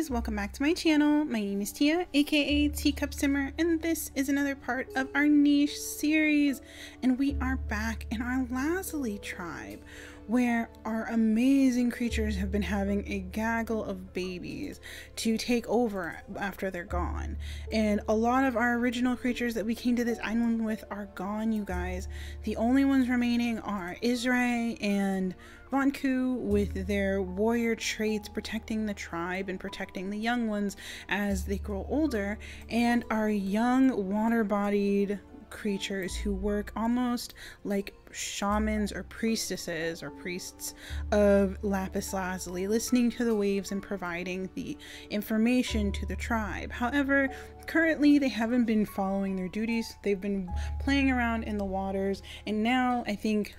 guys, welcome back to my channel. My name is Tia, aka Teacup Simmer, and this is another part of our niche series. And we are back in our Lazuli Tribe, where our amazing creatures have been having a gaggle of babies to take over after they're gone. And a lot of our original creatures that we came to this island with are gone, you guys. The only ones remaining are Israel and Vanku, with their warrior traits protecting the tribe and protecting the young ones as they grow older, and our young water-bodied creatures who work almost like shamans or priestesses or priests of lapis lazuli, listening to the waves and providing the information to the tribe. However, currently they haven't been following their duties. They've been playing around in the waters, and now I think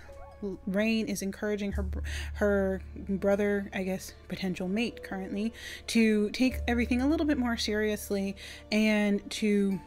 Rain is encouraging her brother, I guess potential mate currently, to take everything a little bit more seriously and to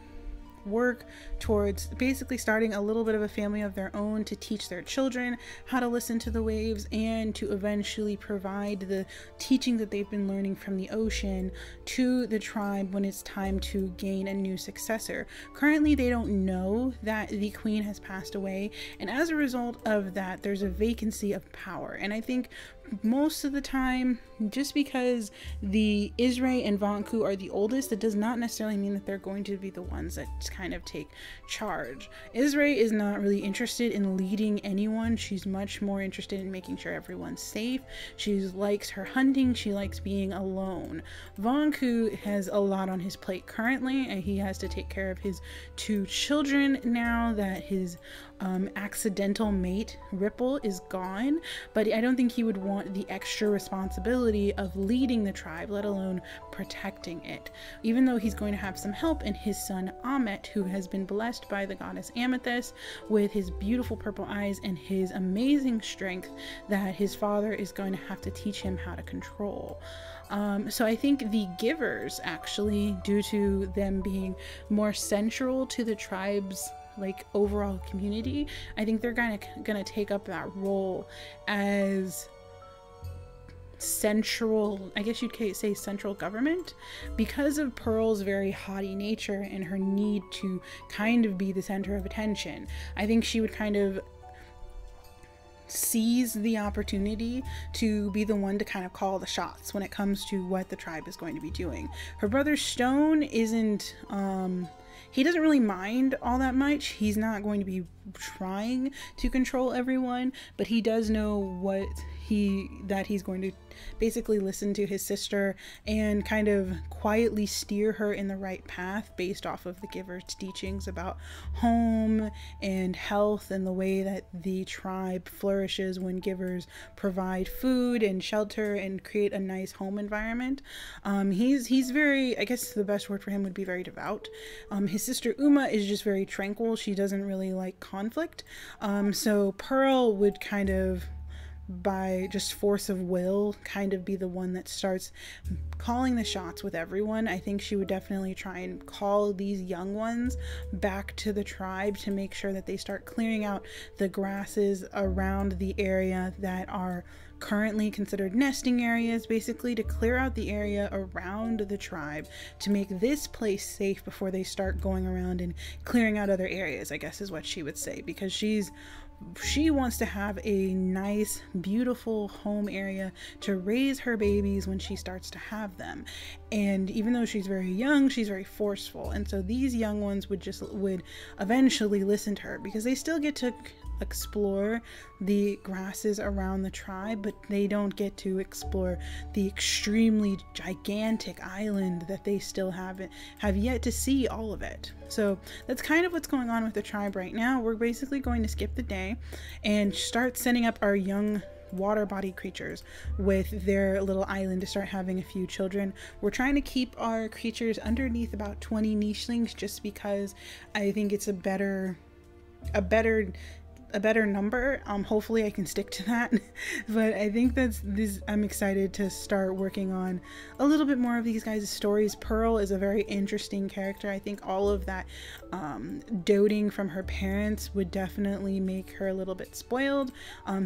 work towards basically starting a little bit of a family of their own, to teach their children how to listen to the waves and to eventually provide the teaching that they've been learning from the ocean to the tribe when it's time to gain a new successor. Currently they don't know that the queen has passed away, and as a result of that there's a vacancy of power. And I think most of the time, just because the Israel and Vanku are the oldest, that does not necessarily mean that they're going to be the ones that kind of take charge. Israel is not really interested in leading anyone. She's much more interested in making sure everyone's safe. She likes her hunting. She likes being alone. Vanku has a lot on his plate currently, and he has to take care of his two children now that his accidental mate Ripple is gone. But I don't think he would want the extra responsibility of leading the tribe, let alone protecting it, even though he's going to have some help in his son Amet, who has been blessed by the goddess Amethyst with his beautiful purple eyes and his amazing strength that his father is going to have to teach him how to control. So I think the givers, actually, due to them being more central to the tribe's overall community, I think they're gonna take up that role as central, I guess you'd say central government, because of Pearl's very haughty nature and her need to kind of be the center of attention. I think she would kind of seize the opportunity to be the one to kind of call the shots when it comes to what the tribe is going to be doing. Her brother Stone isn't he doesn't really mind all that much. He's not going to be trying to control everyone, but he does know that he's going to basically listen to his sister and kind of quietly steer her in the right path based off of the giver's teachings about home and health and the way that the tribe flourishes when givers provide food and shelter and create a nice home environment. He's very, I guess the best word for him would be very devout. His sister Uma is just very tranquil. She doesn't really like conflict. So Pearl would kind of, by just force of will, kind of be the one that starts calling the shots with everyone. I think she would definitely try and call these young ones back to the tribe to make sure that they start clearing out the grasses around the area that are currently considered nesting areas, basically to clear out the area around the tribe to make this place safe before they start going around and clearing out other areas, I guess is what she would say, because she wants to have a nice, beautiful home area to raise her babies when she starts to have them. And even though she's very young, she's very forceful. And so these young ones would eventually listen to her, because they still get to explore the grasses around the tribe, but they don't get to explore the extremely gigantic island that they still have yet to see all of it. So that's kind of what's going on with the tribe right now. We're basically going to skip the day and start setting up our young water-bodied creatures with their little island to start having a few children. We're trying to keep our creatures underneath about 20 nichelings, just because I think it's a better a better number. Hopefully I can stick to that. But I think I'm excited to start working on a little bit more of these guys' stories. Pearl is a very interesting character. I think all of that doting from her parents would definitely make her a little bit spoiled.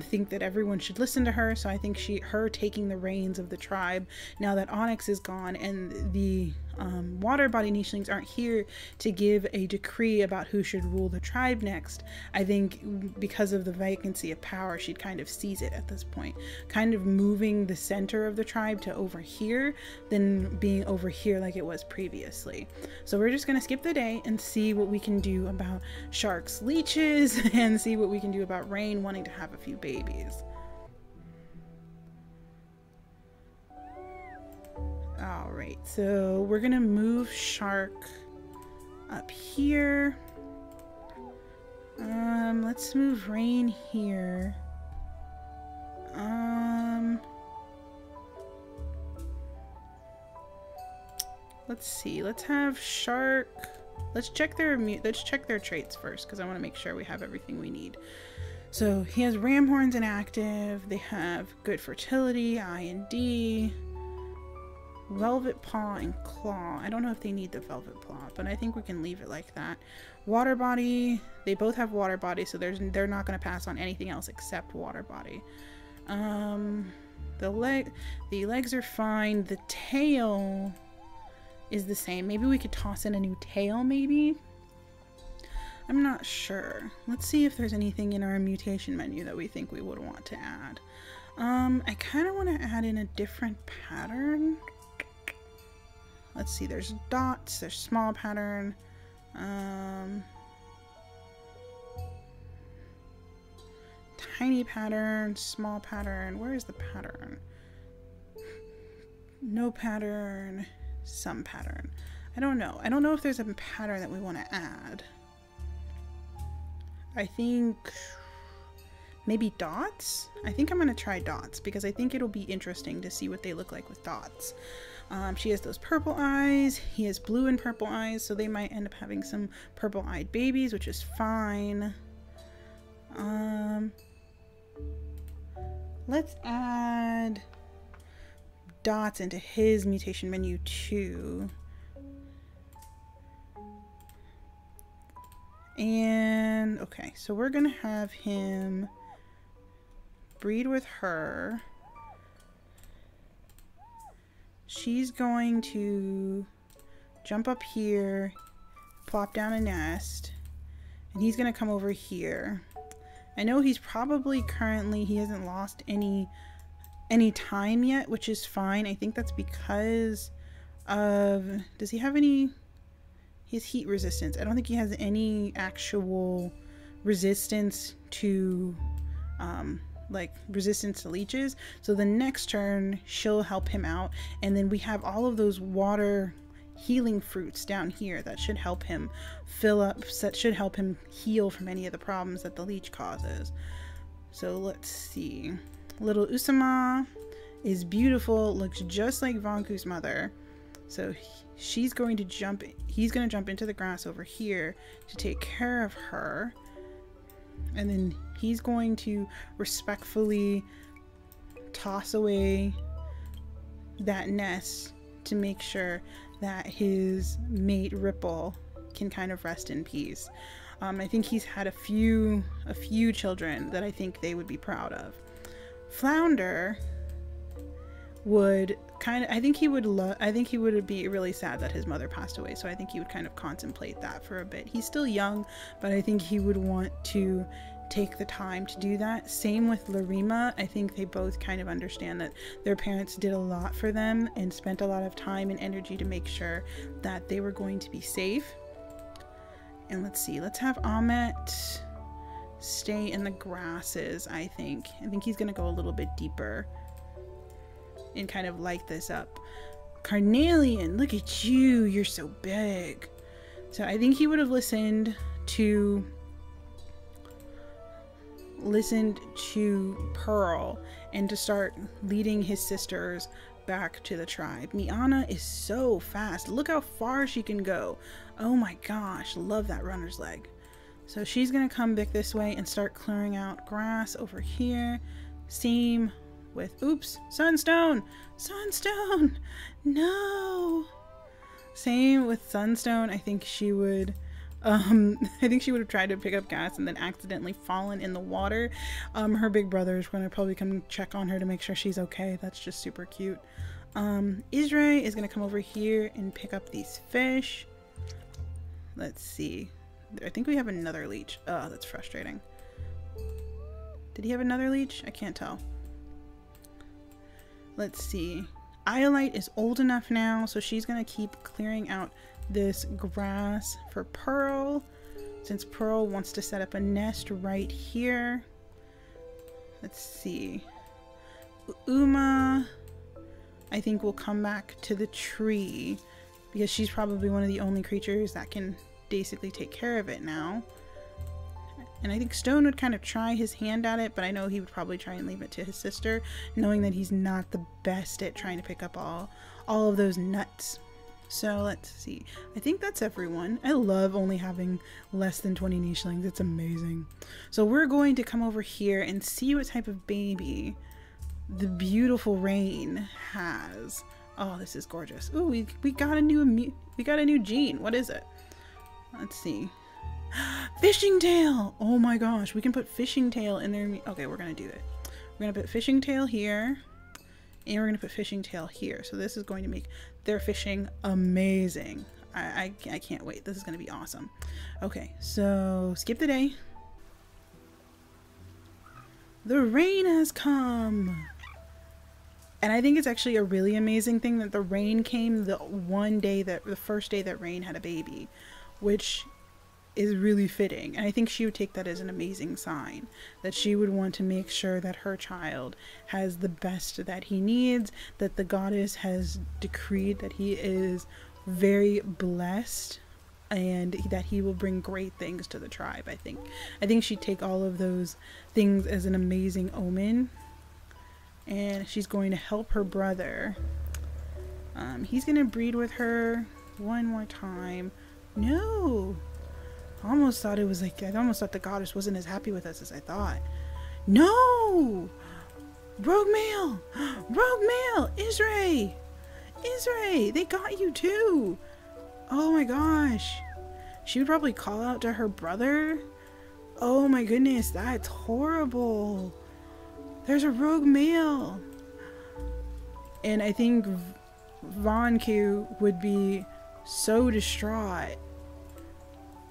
Think that everyone should listen to her. So I think her taking the reins of the tribe now that Onyx is gone and the water body nichelings aren't here to give a decree about who should rule the tribe next. I think because of the vacancy of power, she'd kind of seize it at this point, kind of moving the center of the tribe to over here than being over here like it was previously. So we're just going to skip the day and see what we can do about Shark's leeches and see what we can do about Rain wanting to have a few babies. All right, so we're gonna move Shark up here. Let's move Rain here. Let's see. Let's have Shark. Let's check their traits first because I want to make sure we have everything we need. So he has ram horns inactive. They have good fertility, I and D. Velvet paw and claw. I don't know if they need the velvet paw, but I think we can leave it like that. Water body. They both have water body, so they're not going to pass on anything else except water body. The legs are fine. The tail is the same. Maybe we could toss in a new tail, maybe? I'm not sure. Let's see if there's anything in our mutation menu that we think we would want to add. I kind of want to add in a different pattern. Let's see, there's dots, there's small pattern, tiny pattern, small pattern. Where is the pattern? No pattern, some pattern. I don't know. I don't know if there's a pattern that we want to add. I think maybe dots? I think I'm going to try dots because I think it'll be interesting to see what they look like with dots. She has those purple eyes. He has blue and purple eyes, so they might end up having some purple-eyed babies, which is fine. Let's add dots into his mutation menu too. And okay, so we're gonna have him breed with her. She's going to jump up here, plop down a nest, and he's going to come over here. I know he's probably he hasn't lost any time yet, which is fine. I think that's because of, does he have any, he has heat resistance. I don't think he has any actual resistance to, like resistance to leeches. So the next turn she'll help him out, and then we have all of those water healing fruits down here that should help him fill up, that should help him heal from any of the problems that the leech causes. So let's see. Little Usama is beautiful, looks just like Vonku's mother. So he's going to jump into the grass over here to take care of her. And then he's going to respectfully toss away that nest to make sure that his mate Ripple can kind of rest in peace. I think he's had a few children that I think they would be proud of. Flounder would I think he would be really sad that his mother passed away, so I think he would kind of contemplate that for a bit. He's still young, but I think he would want to take the time to do that. Same with Larima. I think they both kind of understand that their parents did a lot for them and spent a lot of time and energy to make sure that they were going to be safe. And let's see, let's have Ahmet stay in the grasses. I think he's gonna go a little bit deeper and kind of light this up. Carnelian, look at you, you're so big. So I think he would have listened to Pearl and to start leading his sisters back to the tribe. Miana is so fast. Look how far she can go. Oh my gosh, love that runner's leg. So she's gonna come back this way and start clearing out grass over here. Same with, oops, sunstone! Sunstone! No! Same with sunstone. I think she would have tried to pick up gas and then accidentally fallen in the water. Her big brother is gonna probably come check on her to make sure she's okay. That's just super cute. Israel is gonna come over here and pick up these fish. Let's see. I think we have another leech. Oh, that's frustrating. Did he have another leech? I can't tell. Let's see. Iolite is old enough now, so she's gonna keep clearing out this grass for Pearl, since Pearl wants to set up a nest right here. Let's see. Uma, I think, will come back to the tree because she's probably one of the only creatures that can basically take care of it now. And I think Stone would kind of try his hand at it, but I know he would probably try and leave it to his sister, knowing that he's not the best at trying to pick up all of those nuts. So let's see. I think that's everyone. I love only having less than 20 nichelings. It's amazing. So we're going to come over here and see what type of baby the beautiful Rain has. Oh, this is gorgeous. Ooh, we got a new gene. What is it? Let's see. Fishing tail! Oh my gosh, we can put fishing tail in there. Okay, we're gonna do it. We're gonna put fishing tail here, and we're gonna put fishing tail here. So this is going to make their fishing amazing. I can't wait. This is gonna be awesome. Okay, so skip the day. The rain has come. And I think it's actually a really amazing thing that the rain came the first day that Rain had a baby, which is really fitting. And I think she would take that as an amazing sign, that she would want to make sure that her child has the best that he needs, that the goddess has decreed that he is very blessed and that he will bring great things to the tribe. I think she'd take all of those things as an amazing omen, and she's going to help her brother. He's gonna breed with her one more time. No, I almost thought the goddess wasn't as happy with us as I thought. No! Rogue male! Rogue male! Israel! Israel! They got you too! Oh my gosh. She would probably call out to her brother. Oh my goodness, that's horrible. There's a rogue male. And I think Von Q would be so distraught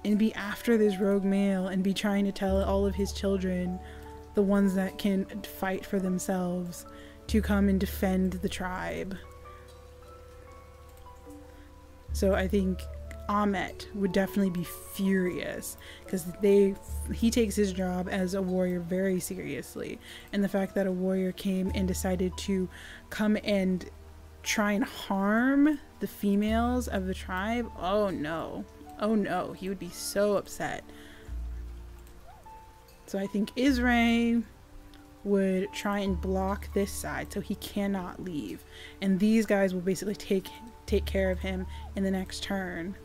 and be after this rogue male and be trying to tell all of his children, the ones that can fight for themselves, to come and defend the tribe. So I think Ahmet would definitely be furious, because he takes his job as a warrior very seriously, and the fact that a warrior came and decided to come and try and harm the females of the tribe, oh no. Oh no, he would be so upset. So I think Israel would try and block this side so he cannot leave, and these guys will basically take care of him in the next turn.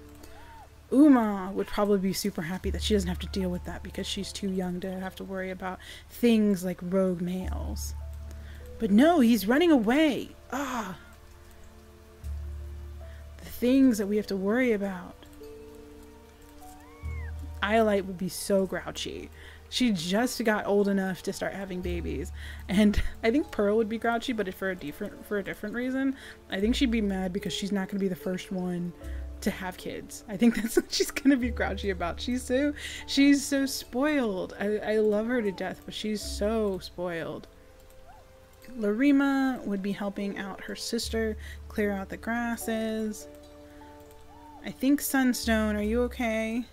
Uma would probably be super happy that she doesn't have to deal with that because she's too young to have to worry about things like rogue males. But no, he's running away. Ah, the things that we have to worry about. Iolite would be so grouchy. She just got old enough to start having babies, and I think Pearl would be grouchy, but for a different reason. I think she'd be mad because she's not going to be the first one to have kids. I think that's what she's going to be grouchy about. She's so spoiled. I love her to death, but she's so spoiled. Larima would be helping out her sister clear out the grasses. I think Sunstone, are you okay?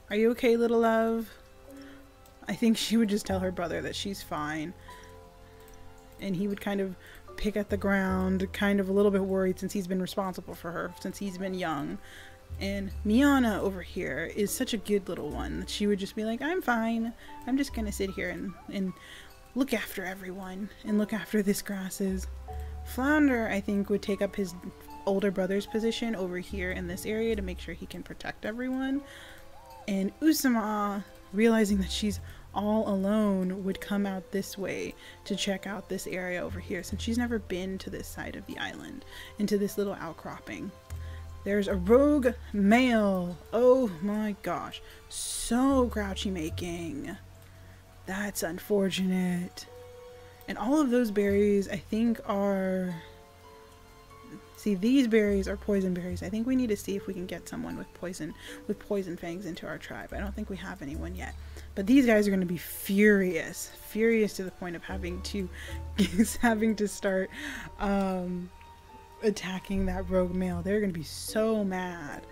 Are you okay, little love? I think she would just tell her brother that she's fine. And he would kind of pick at the ground, kind of a little bit worried since he's been responsible for her since he's been young. And Miana over here is such a good little one that she would just be like, I'm fine. I'm just gonna sit here and look after everyone and look after this grasses. Flounder, I think, would take up his older brother's position over here in this area to make sure he can protect everyone. And Usama, realizing that she's all alone, would come out this way to check out this area over here, since she's never been to this side of the island, into this little outcropping. There's a rogue male. Oh my gosh, so grouchy making. That's unfortunate. And all of those berries, I think, are... See, these berries are poison berries. I think we need to see if we can get someone with poison fangs into our tribe. I don't think we have anyone yet. But these guys are going to be furious. Furious to the point of having to start attacking that rogue male. They're going to be so mad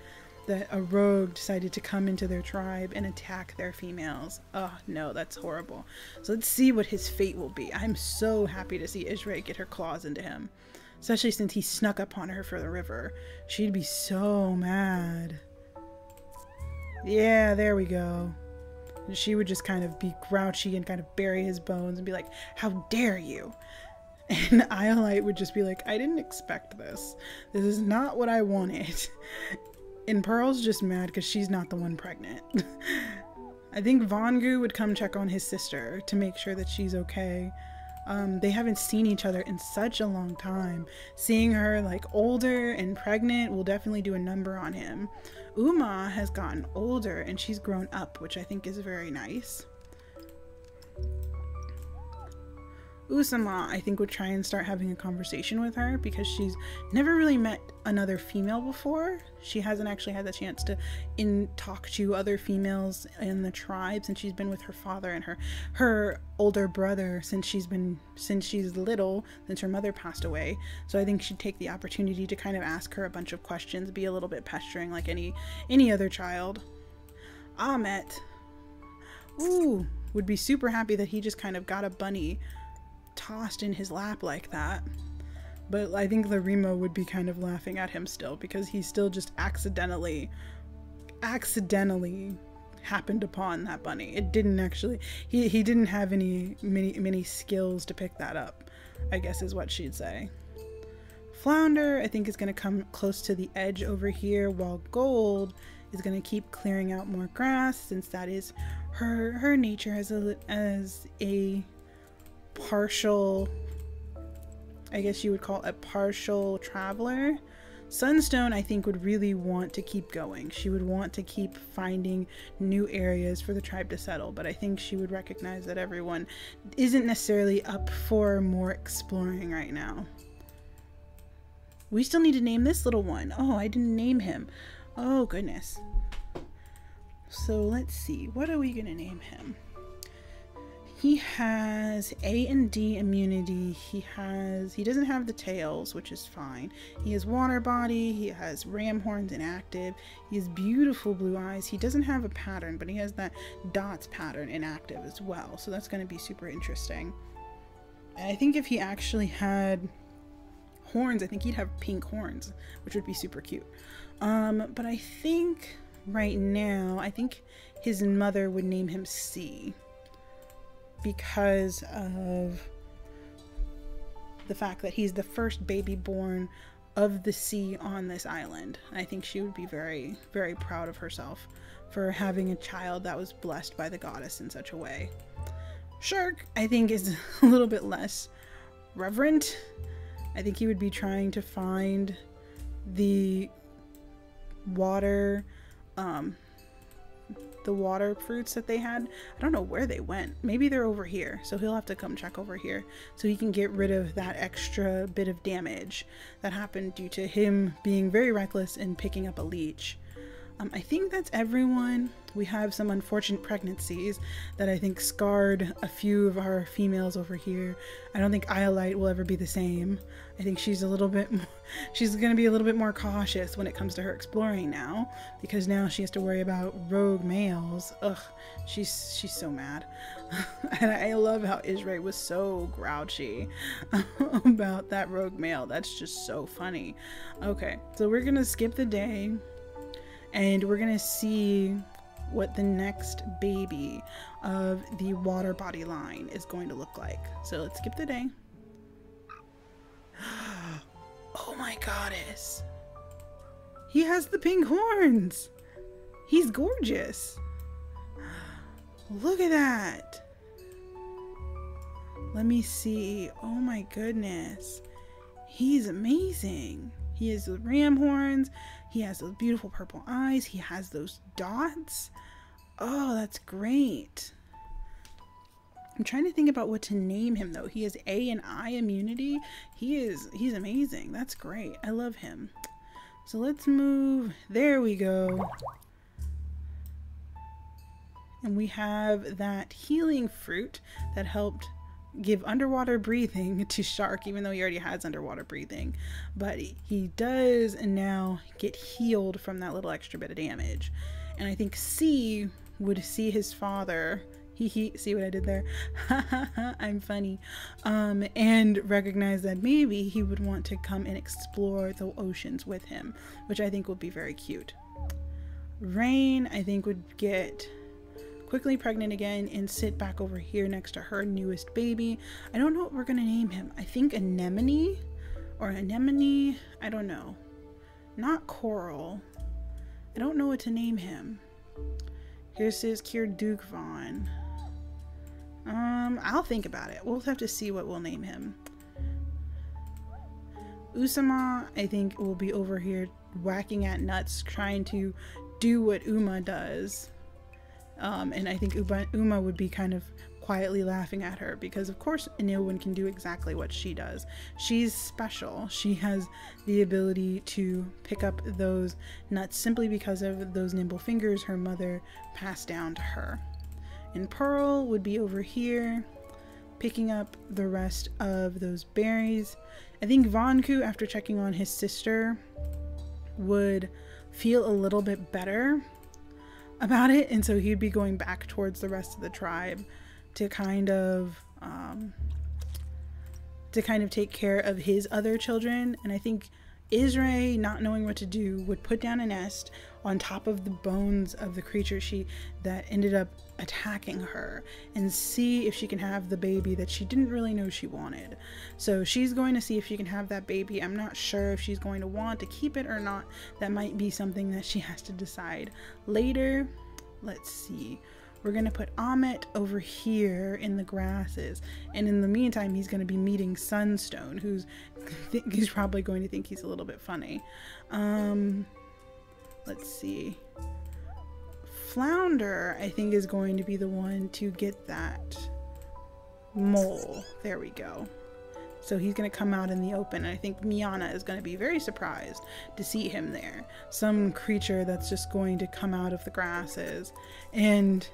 that a rogue decided to come into their tribe and attack their females. Oh no, that's horrible. So let's see what his fate will be. I'm so happy to see Israel get her claws into him. Especially since he snuck upon her for the river. She'd be so mad. Yeah, there we go. And she would just kind of be grouchy and kind of bury his bones and be like, how dare you? And Iolite would just be like, I didn't expect this. This is not what I wanted. And Pearl's just mad because she's not the one pregnant. I think Vongu would come check on his sister to make sure that she's okay. They haven't seen each other in such a long time. Seeing her like older and pregnant will definitely do a number on him. Uma has gotten older and she's grown up, which I think is very nice. Usama, I think, would try and start having a conversation with her because she's never really met another female before. She hasn't actually had the chance to talk to other females in the tribe since she's been with her father and her older brother since she's little, since her mother passed away. So I think she'd take the opportunity to kind of ask her a bunch of questions, be a little bit pestering like any other child. Ahmet, ooh, would be super happy that he just kind of got a bunny tossed in his lap like that. But I think Larima would be kind of laughing at him still because he still just accidentally happened upon that bunny. It didn't actually, he didn't have many skills to pick that up, I guess is what she'd say. Flounder, I think, is going to come close to the edge over here, while Gold is going to keep clearing out more grass since that is her nature as a partial, I guess you would call it a partial traveler. Sunstone, I think, would really want to keep going. She would want to keep finding new areas for the tribe to settle, but I think she would recognize that everyone isn't necessarily up for more exploring right now. We still need to name this little one. Oh, I didn't name him. Oh goodness. So let's see, what are we gonna name him? He has A and D immunity. He doesn't have the tails, which is fine. He has water body. He has ram horns inactive. He has beautiful blue eyes. He doesn't have a pattern, but he has that dots pattern inactive as well. So that's going to be super interesting. And I think if he actually had horns, I think he'd have pink horns, which would be super cute. But I think right now, I think his mother would name him C, because of the fact that he's the first baby born of the sea on this island. I think she would be very, very proud of herself for having a child that was blessed by the goddess in such a way. Shark, I think, is a little bit less reverent. I think he would be trying to find the water fruits that they had. I don't know where they went. Maybe they're over here, so he'll have to come check over here so he can get rid of that extra bit of damage that happened due to him being very reckless and picking up a leech. I think that's everyone. We have some unfortunate pregnancies that I think scarred a few of our females over here. I don't think Iolite will ever be the same. I think she's a little bit more, she's going to be a little bit more cautious when it comes to her exploring now, because now she has to worry about rogue males. Ugh, she's so mad. And I love how Israel was so grouchy about that rogue male. That's just so funny. Okay, so we're going to skip the day. And we're gonna see what the next baby of the water body line is going to look like. So let's skip the day. Oh my goddess. He has the pink horns. He's gorgeous. Look at that. Let me see. Oh my goodness. He's amazing. He has the ram horns. He has those beautiful purple eyes. He has those dots. Oh, that's great. I'm trying to think about what to name him though. He has A and I immunity. He's amazing. That's great. I love him. So let's move. There we go. And we have that healing fruit that helped give underwater breathing to Shark, even though he already has underwater breathing. But he does now get healed from that little extra bit of damage. And I think C would see his father. See what I did there? I'm funny. And recognize that maybe he would want to come and explore the oceans with him, which I think would be very cute. Rain, I think, would get quickly pregnant again and sit back over here next to her newest baby. I don't know what we're gonna name him. I think Anemone or Anemone. I don't know. Not Coral. I don't know what to name him. Here's his Kier Duke Vaughn. I'll think about it. We'll have to see what we'll name him. Usama, I think, will be over here whacking at nuts, trying to do what Uma does. And I think Uma would be kind of quietly laughing at her because, of course, no one can do exactly what she does. She's special. She has the ability to pick up those nuts simply because of those nimble fingers her mother passed down to her. And Pearl would be over here picking up the rest of those berries. I think Vonku, after checking on his sister, would feel a little bit better about it, and so he'd be going back towards the rest of the tribe to kind of take care of his other children. And I think Israel, not knowing what to do, would put down a nest on top of the bones of the creature that ended up attacking her and see if she can have the baby that she didn't really know she wanted. So she's going to see if she can have that baby. I'm not sure if she's going to want to keep it or not. That might be something that she has to decide later. Let's see. We're going to put Amit over here in the grasses. And in the meantime, he's going to be meeting Sunstone, he's probably going to think he's a little bit funny. Let's see. Flounder, I think, is going to be the one to get that mole. There we go. So he's going to come out in the open. And I think Miana is going to be very surprised to see him there. Some creature that's just going to come out of the grasses and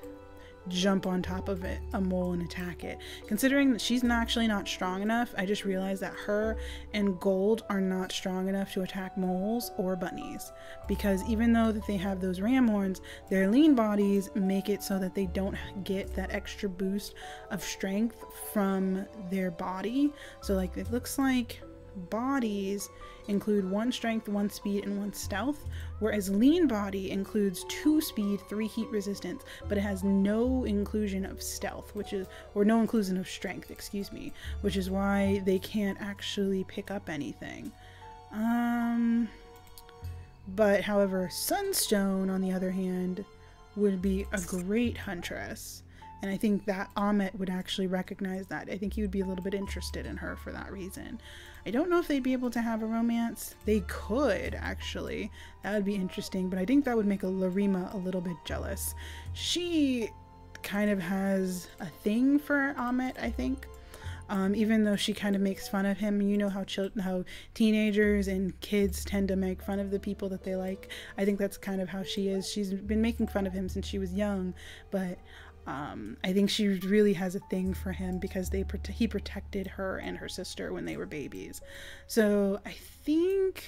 jump on top of it, a mole, and attack it. Considering that she's actually not strong enough, I just realized that her and Gold are not strong enough to attack moles or bunnies, because even though that they have those ram horns, their lean bodies make it so that they don't get that extra boost of strength from their body. So like, it looks like bodies include 1 strength, 1 speed, and 1 stealth, whereas lean body includes 2 speed, 3 heat resistance, but it has no inclusion of stealth, or no inclusion of strength, excuse me, which is why they can't actually pick up anything. But however, Sunstone, on the other hand, would be a great huntress. And I think that Amit would actually recognize that. I think he would be a little bit interested in her for that reason. I don't know if they'd be able to have a romance. They could, actually. That would be interesting, but I think that would make a Larima a little bit jealous. She kind of has a thing for Amit, I think. Even though she kind of makes fun of him. You know how teenagers and kids tend to make fun of the people that they like. I think that's kind of how she is. She's been making fun of him since she was young, but I think she really has a thing for him because he protected her and her sister when they were babies. So I think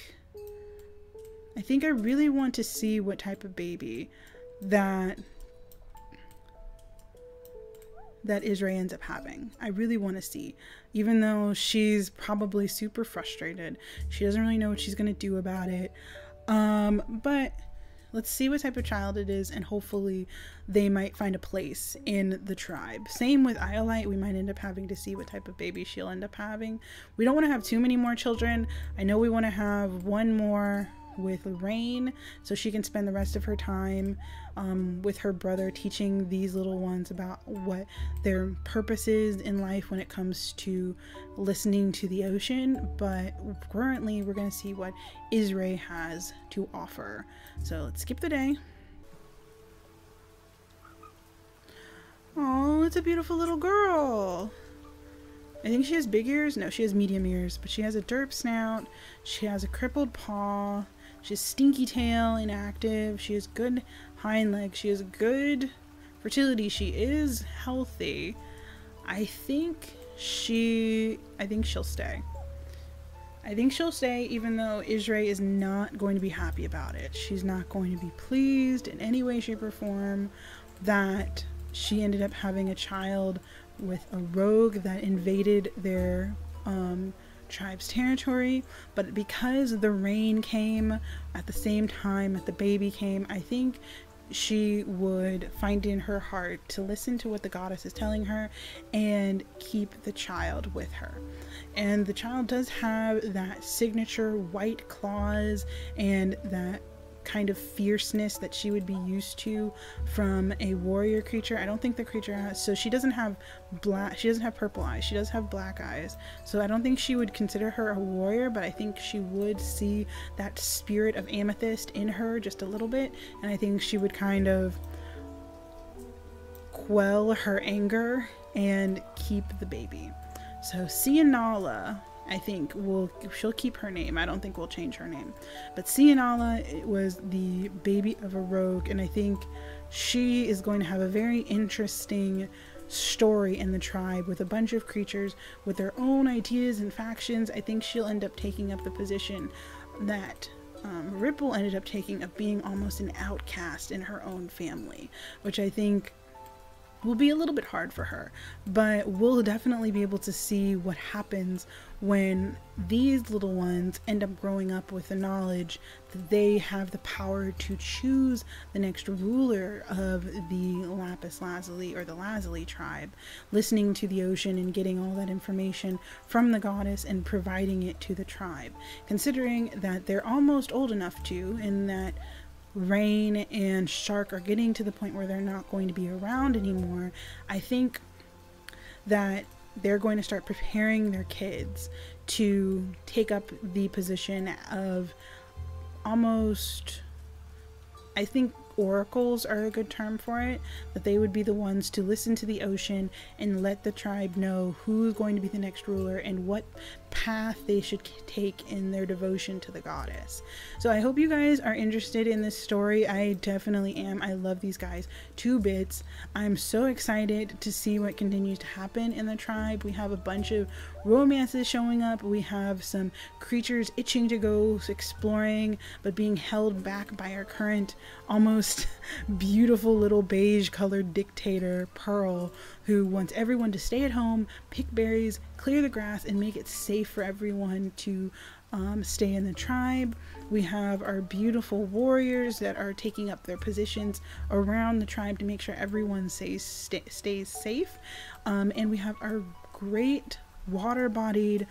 I really want to see what type of baby that Israel ends up having. I really want to see, even though she's probably super frustrated. She doesn't really know what she's going to do about it. But let's see what type of child it is, and hopefully they might find a place in the tribe. Same with Iolite. We might end up having to see what type of baby she'll end up having. We don't want to have too many more children. I know we want to have one more with Rain so she can spend the rest of her time with her brother, teaching these little ones about what their purpose is in life when it comes to listening to the ocean. But currently we're going to see what Israel has to offer. So let's skip the day. Oh, it's a beautiful little girl. I think she has big ears. No, she has medium ears, but she has a derp snout. She has a crippled paw. She has stinky tail, inactive. She has good hind legs. She has good fertility. She is healthy. I think she'll stay. I think she'll stay, even though Israel is not going to be happy about it. She's not going to be pleased in any way, shape, or form that she ended up having a child with a rogue that invaded their tribe's territory. But because the rain came at the same time that the baby came, I think she would find in her heart to listen to what the goddess is telling her and keep the child with her. And the child does have that signature white claws and that kind of fierceness that she would be used to from a warrior creature. I don't think the creature has, so she doesn't have purple eyes, she does have black eyes, so I don't think she would consider her a warrior, but I think she would see that spirit of amethyst in her just a little bit, and I think she would kind of quell her anger and keep the baby. So Sienala, I think she'll keep her name. I don't think we'll change her name. But Sienala was the baby of a rogue, and I think she is going to have a very interesting story in the tribe with a bunch of creatures with their own ideas and factions. I think she'll end up taking up the position that Ripple ended up taking, of being almost an outcast in her own family, which I think will be a little bit hard for her, but we'll definitely be able to see what happens when these little ones end up growing up with the knowledge that they have the power to choose the next ruler of the Lapis Lazuli, or the Lazuli tribe, listening to the ocean and getting all that information from the goddess and providing it to the tribe, considering that they're almost old enough to, and that Rain and Shark are getting to the point where they're not going to be around anymore. I think that they're going to start preparing their kids to take up the position of almost, I think oracles are a good term for it, that they would be the ones to listen to the ocean and let the tribe know who's going to be the next ruler and what path they should take in their devotion to the goddess. So I hope you guys are interested in this story. I definitely am. I love these guys to bits. I'm so excited to see what continues to happen in the tribe. We have a bunch of romances showing up. We have some creatures itching to go exploring but being held back by our current almost beautiful little beige colored dictator Pearl, who wants everyone to stay at home, pick berries, clear the grass, and make it safe for everyone to stay in the tribe. We have our beautiful warriors that are taking up their positions around the tribe to make sure everyone stays safe. And we have our great water-bodied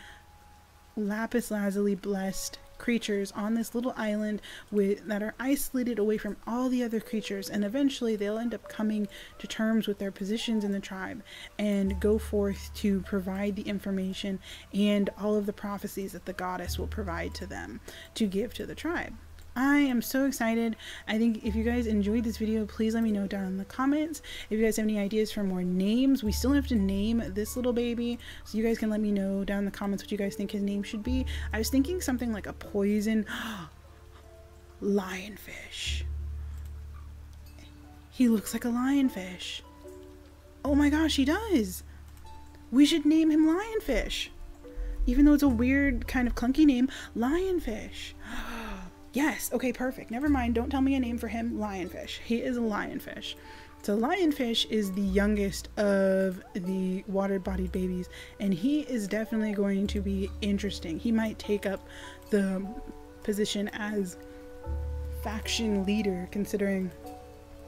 Lapis Lazuli blessed creatures on this little island that are isolated away from all the other creatures, and eventually they'll end up coming to terms with their positions in the tribe and go forth to provide the information and all of the prophecies that the goddess will provide to them to give to the tribe. I am so excited. I think if you guys enjoyed this video, please let me know down in the comments. If you guys have any ideas for more names, we still have to name this little baby, so you guys can let me know down in the comments what you guys think his name should be. I was thinking something like a poison lionfish. He looks like a lionfish. Oh my gosh, he does. We should name him Lionfish, even though it's a weird kind of clunky name. Lionfish. Yes, okay, perfect. Never mind, don't tell me a name for him. Lionfish. He is a lionfish. So Lionfish is the youngest of the water-bodied babies, and he is definitely going to be interesting. He might take up the position as faction leader, considering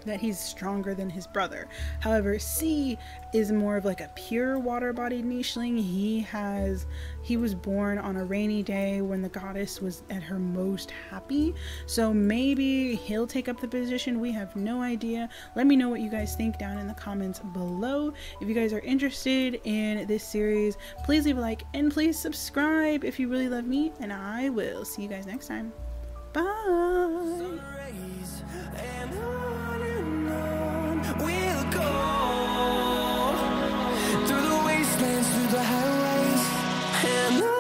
that he's stronger than his brother. However, C is more of like a pure water-bodied nicheling. He was born on a rainy day when the goddess was at her most happy. So maybe he'll take up the position. We have no idea. Let me know what you guys think down in the comments below. If you guys are interested in this series, please leave a like and please subscribe if you really love me, and I will see you guys next time. Bye. We'll go through the wastelands, through the highways, and